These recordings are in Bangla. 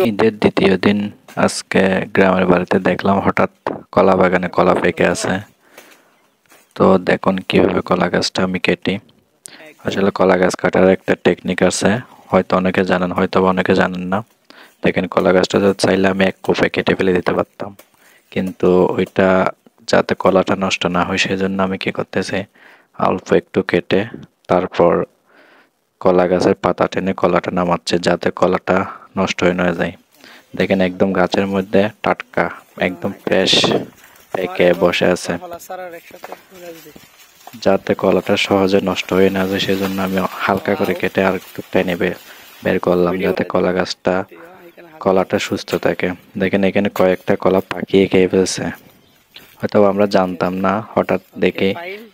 ঈদের দ্বিতীয় দিন আজকে গ্রামের বাড়িতে দেখলাম হঠাৎ কলা বাগানে কলা পেকে আছে। তো দেখুন কিভাবে কলা গাছটা আমি কেটি। আসলে কলা গাছ কাটার একটা টেকনিক আছে, হয়তো অনেকে জানেন, হয়তো অনেকে জানেন না। দেখেন কলা গাছটা চাইলে আমি এক কোপে কেটে ফেলে দিতে পারতাম, কিন্তু ওইটা যাতে কলাটা নষ্ট না হয় সেজন্য আমি কি করতেছি, অল্প একটু কেটে তারপর কলা গাছের পাতা টেনে কলাটা নামাচ্ছে যাতে কলাটা নষ্ট হয়ে না যায়। দেখেন একদম গাছের মধ্যে টাটকা, একদম ফ্রেশ পেকে বসে আছে, যাতে কলাটা সহজে নষ্ট হয়ে না যায় সেজন্য আমি হালকা করে কেটে আর একটু টেনে বের করলাম যাতে কলা গাছটা কলাটা সুস্থ থাকে। দেখেন এখানে কয়েকটা কলা পাকিয়ে খেয়ে ফেলছে, হয়তো আমরা জানতাম না, হঠাৎ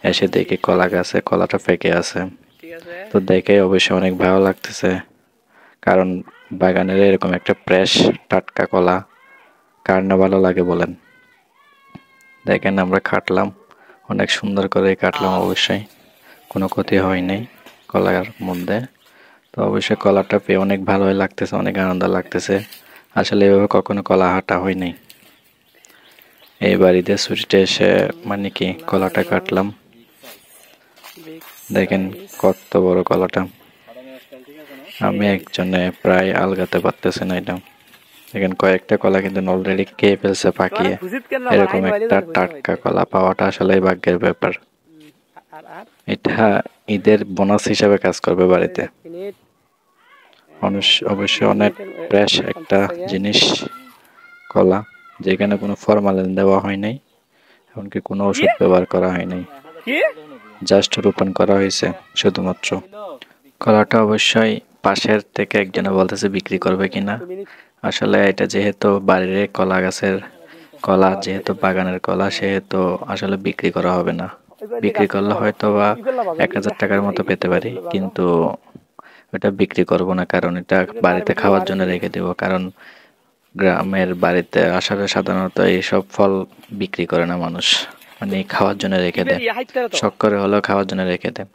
এসে দেখি কলা গাছে কলাটা পেকে আছে। তো দেখে অবশ্যই অনেক ভালো লাগতেছে, কারণ বাগানের এরকম একটা ফ্রেশ টাটকা কলা কার না ভালো লাগে বলেন। দেখেন আমরা কাটলাম, অনেক সুন্দর করে কাটলাম, অবশ্যই কোনো ক্ষতি হয়নি কলার মধ্যে। তো অবশ্যই কলাটা পেয়ে অনেক ভালোই লাগতেছে, অনেক আনন্দ লাগতেছে। আসলে এভাবে কখনো কলা হাঁটা হয়নি। এই বাড়িতে ছুটিতে এসে মানে কি কলাটা কাটলাম। দেখেন কত বড় কলাটা, আমি একজনে প্রায় আলগাতে পারতেছে না এটা। দেখেন কয়েকটা কলা কিন্তু অলরেডি খেয়ে ফেলছে পাকিয়ে। এরকম একটা টাটকা কলা পাওয়াটা আসলে ভাগ্যের ব্যাপার। এটা ঈদের বোনাস হিসেবে কাজ করবে বাড়িতে। অবশ্যই অনেক ফ্রেশ একটা জিনিস কলা, যেখানে কোনো ফরমালিন দেওয়া হয় নাই, এমনকি কোনো ওষুধ ব্যবহার করা হয় নাই, জাস্ট রোপণ করা হয়েছে শুধুমাত্র। কলাটা অবশ্যই পাশের থেকে একজনে বলতেছে বিক্রি করবে কিনা। আসলে এটা যেহেতু বাড়ির কলা গাছের কলা, যেহেতু বাগানের কলা, সেহেতু আসলে বিক্রি করা হবে না। বিক্রি করলে হয়তো বা 1000 টাকার মতো পেতে পারি, কিন্তু এটা বিক্রি করব না, কারণ এটা বাড়িতে খাওয়ার জন্য রেখে দেব। কারণ গ্রামের বাড়িতে আসলে সাধারণত এইসব ফল বিক্রি করে না মানুষ, মানে খাওয়ার জন্য রেখে দেয়, শখ করে হলেও খাওয়ার জন্য রেখে দেয়।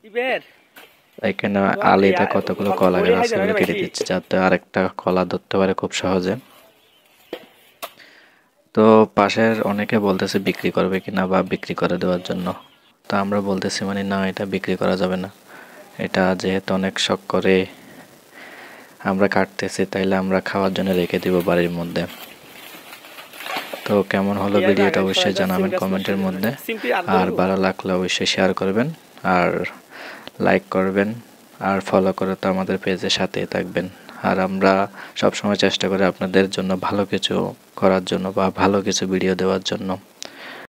এখানে আলিতে কতগুলো কলা গাছ আছে, ওগুলো কেটে দিচ্ছে যাতে আরেকটা কলা ধরতে পারে খুব সহজে। তো পাশের অনেকে বলতেছে বিক্রি করবে কিনা বা বিক্রি করে দেওয়ার জন্য। তো আমরা বলতেছি মানে না, এটা বিক্রি করা যাবে না। এটা যেহেতু অনেক শখ করে আমরা কাটতেছি, তাইলে আমরা খাওয়ার জন্য রেখে দিব বাড়ির মধ্যে। তো কেমন হলো ভিডিওটা অবশ্যই জানাবেন কমেন্টের মধ্যে, আর ভালো লাগলে অবশ্যই শেয়ার করবেন, আর লাইক করবেন, আর ফলো করে তো আমাদের পেজের সাথেই থাকবেন। আর আমরা সবসময় চেষ্টা করি আপনাদের জন্য ভালো কিছু করার জন্য বা ভালো কিছু ভিডিও দেওয়ার জন্য।